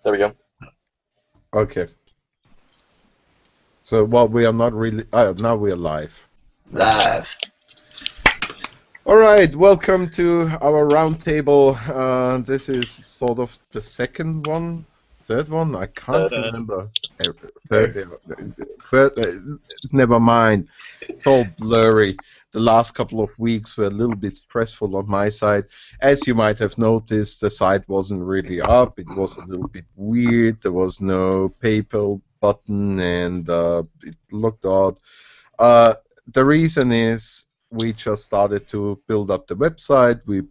There we go. Okay. So, well, we are not really. Now we are live. Okay. Live. All right. Welcome to our roundtable. This is sort of the second one, third one. I can't Third. remember. Third. Third. Never mind. It's all blurry. The last couple of weeks were a little bit stressful on my side. As you might have noticed, the site wasn't really up. It was a little bit weird. There was no PayPal button, and it looked odd. Uh, the reason is we just started to build up the website. We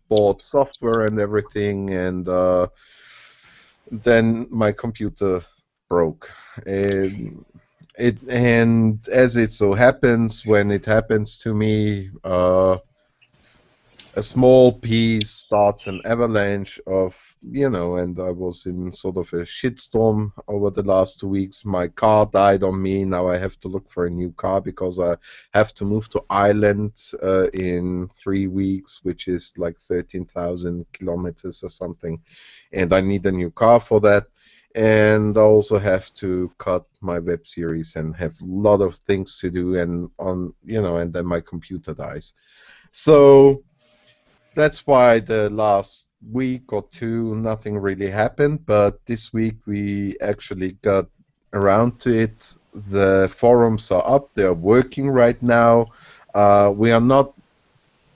bought software and everything, and then my computer broke. And as it so happens, when it happens to me, a small piece starts an avalanche of, and I was in sort of a shitstorm over the last 2 weeks. My car died on me. Now I have to look for a new car because I have to move to Ireland in 3 weeks, which is like 13,000 kilometers or something. And I need a new car for that. And I also have to cut my web series and have a lot of things to do, and then my computer dies. So that's why the last week or two nothing really happened, but this week we actually got around to it. The forums are up, they're working right now. We are not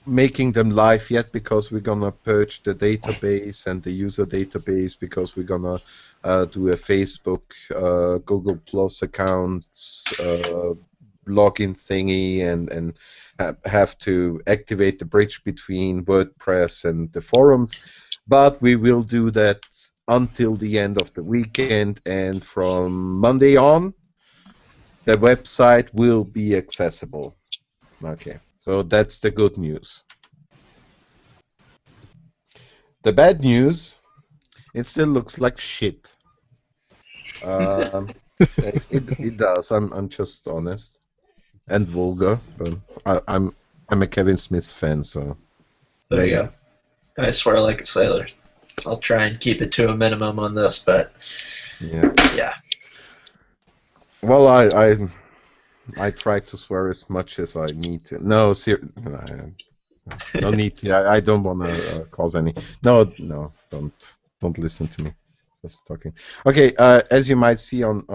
making them live yet because we're gonna purge the database and the user database, because we're gonna do a Facebook, Google Plus accounts, login thingy, and have to activate the bridge between WordPress and the forums. But we will do that until the end of the weekend, and from Monday on, the website will be accessible. Okay, so that's the good news. The bad news, it still looks like shit. It does. I'm just honest and vulgar, but I'm a Kevin Smith fan, so There you maybe. go. I swear like a sailor. I'll try and keep it to a minimum on this, but Yeah. yeah. Well, I try to swear as much as I need to. No, no need to. I don't want to cause any. No, don't listen to me. Just talking. Okay, as you might see on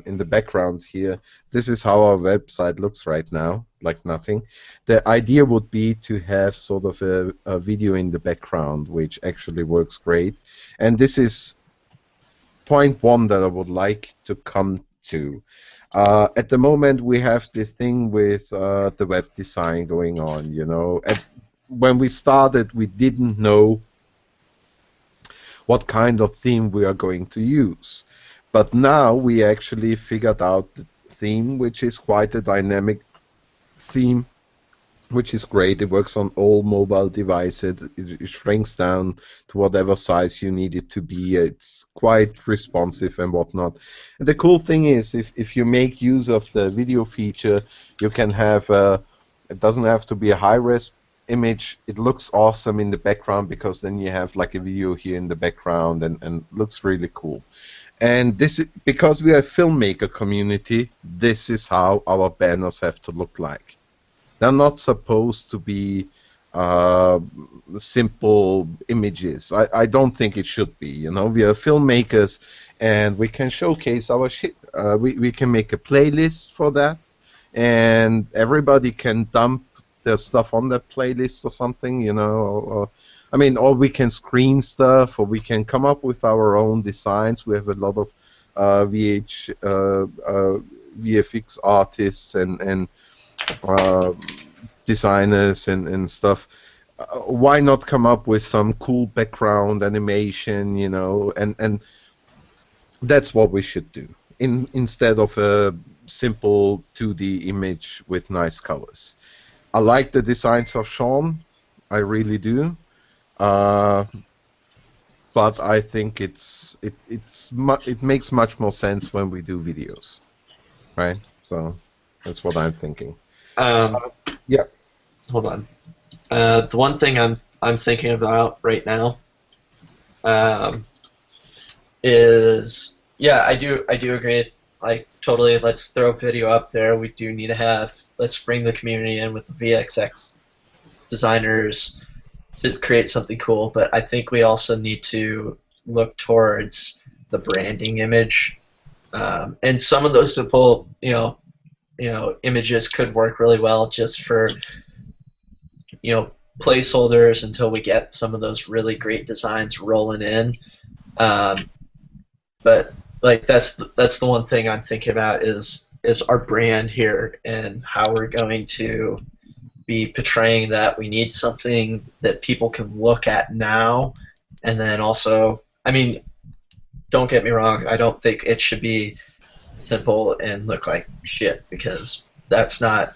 in the background here, this is how our website looks right now, like nothing. The idea would be to have sort of a video in the background, which actually works great. And this is point one that I would like to come to. At the moment, we have this thing with the web design going on. When we started, we didn't know what kind of theme we are going to use. But now we actually figured out the theme, which is quite a dynamic theme, which is great. It works on all mobile devices. It shrinks down to whatever size you need it to be. It's quite responsive and whatnot. And the cool thing is, if you make use of the video feature, you can have it doesn't have to be a high-res image. It looks awesome in the background, because then you have like a video here in the background, and looks really cool. And this is because we are a filmmaker community. This is how our banners have to look like. They're not supposed to be simple images. I don't think it should be. We are filmmakers, and we can showcase our shit. We can make a playlist for that, and everybody can dump their stuff on that playlist or something. Or we can screen stuff, or we can come up with our own designs. We have a lot of VFX artists and uh, designers and stuff. Why not come up with some cool background animation, and that's what we should do instead of a simple 2D image with nice colors. I like the designs of Sean, I really do, but I think it makes much more sense when we do videos, right? So that's what I'm thinking. Um, Yeah. Hold on. The one thing I'm thinking about right now, um, is, yeah, I do agree. Like totally, let's throw video up there. We do need to have, let's bring the community in with the VXX designers to create something cool. But I think we also need to look towards the branding image, and some of those simple, images could work really well just for, placeholders until we get some of those really great designs rolling in. Um, but like that's the one thing I'm thinking about is our brand here and how we're going to be portraying that we need something that people can look at now, and then also, I mean, don't get me wrong, I don't think it should be simple and look like shit, because that's not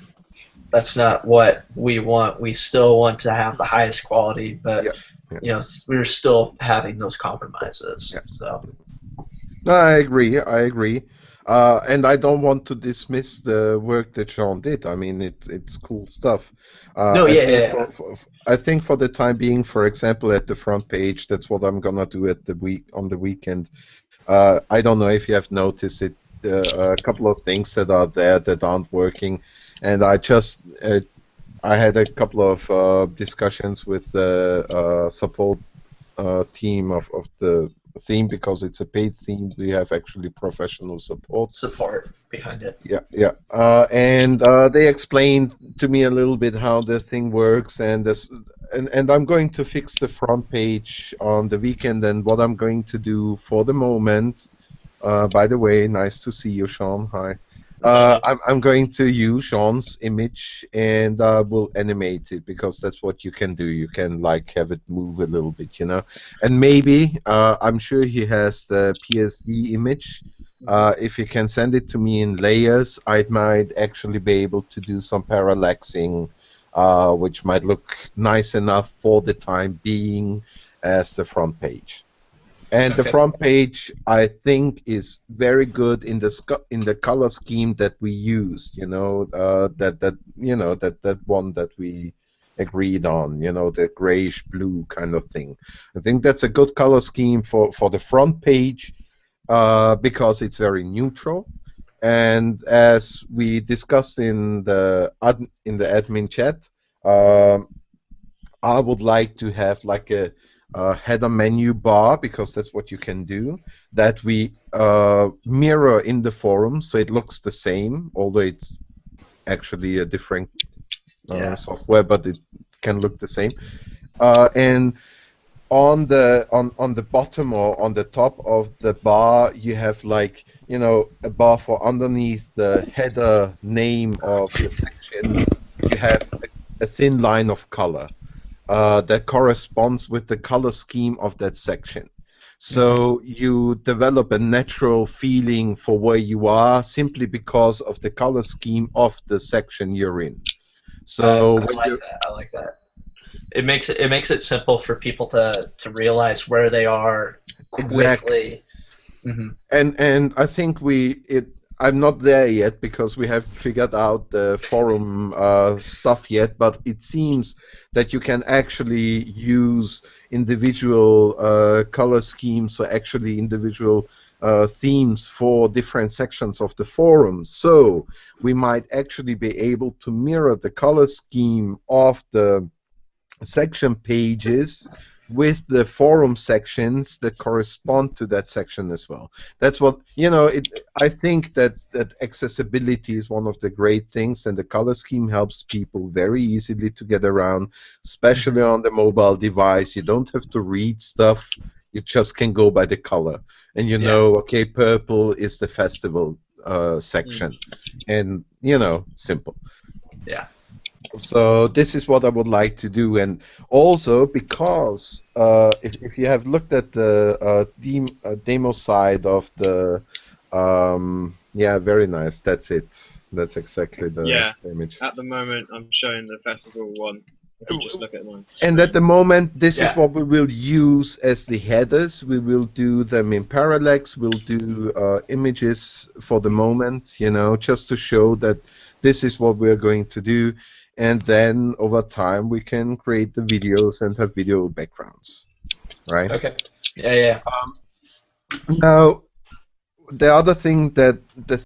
what we want. We still want to have the highest quality, but Yeah. Yeah. we're still having those compromises. Yeah. So No, I agree. I agree. And I don't want to dismiss the work that Sean did. I mean, it's cool stuff. no, I yeah, think yeah, I think for the time being, for example, at the front page, that's what I'm gonna do at on the weekend. I don't know if you have noticed it. A couple of things that are there that aren't working, and I had a couple of discussions with the support team of the theme, because it's a paid theme. We have actually professional support. support behind it. Yeah, yeah. And they explained to me a little bit how the thing works, and and I'm going to fix the front page on the weekend. And what I'm going to do for the moment, by the way, nice to see you, Sean. Hi. I'm going to use Sean's image, and will animate it, because that's what you can do. You can like have it move a little bit, you know. And maybe I'm sure he has the PSD image. If you can send it to me in layers, I might actually be able to do some parallaxing, which might look nice enough for the time being as the front page. And the Okay. front page, I think, is very good in the color scheme that we used. You know, that one that we agreed on. You know, the grayish blue kind of thing. I think that's a good color scheme for the front page, because it's very neutral. And as we discussed in the admin chat, um, I would like to have like a header menu bar, because that's what you can do, that we mirror in the forum, so it looks the same, although it's actually a different Yeah. software, but it can look the same. And on the bottom or on the top of the bar, you have, like, you know, a bar for underneath the header name of the section. You have a thin line of color that corresponds with the color scheme of that section. So you develop a natural feeling for where you are, simply because of the color scheme of the section you're in. So I like that. I like that. It makes it simple for people to realize where they are quickly. exactly. And I think I'm not there yet, because we haven't figured out the forum stuff yet, but it seems that you can actually use individual color schemes, or actually individual themes for different sections of the forum. So we might actually be able to mirror the color scheme of the section pages with the forum sections that correspond to that section as well. That's what, you know, I think that accessibility is one of the great things, and the color scheme helps people very easily to get around, especially on the mobile device. You don't have to read stuff, you just can go by the color, and you know, okay, purple is the festival section, and, you know, simple. Yeah. So this is what I would like to do, and also because if you have looked at the demo side of the, yeah, very nice. That's it. That's exactly the image. At the moment, I'm showing the festival one. If you just look at mine. And at the moment, this is what we will use as the headers. We will do them in parallax. We'll do images for the moment, you know, just to show that this is what we're going to do. And then over time, we can create the videos and have video backgrounds, right? Okay. Yeah. Now, the other thing that the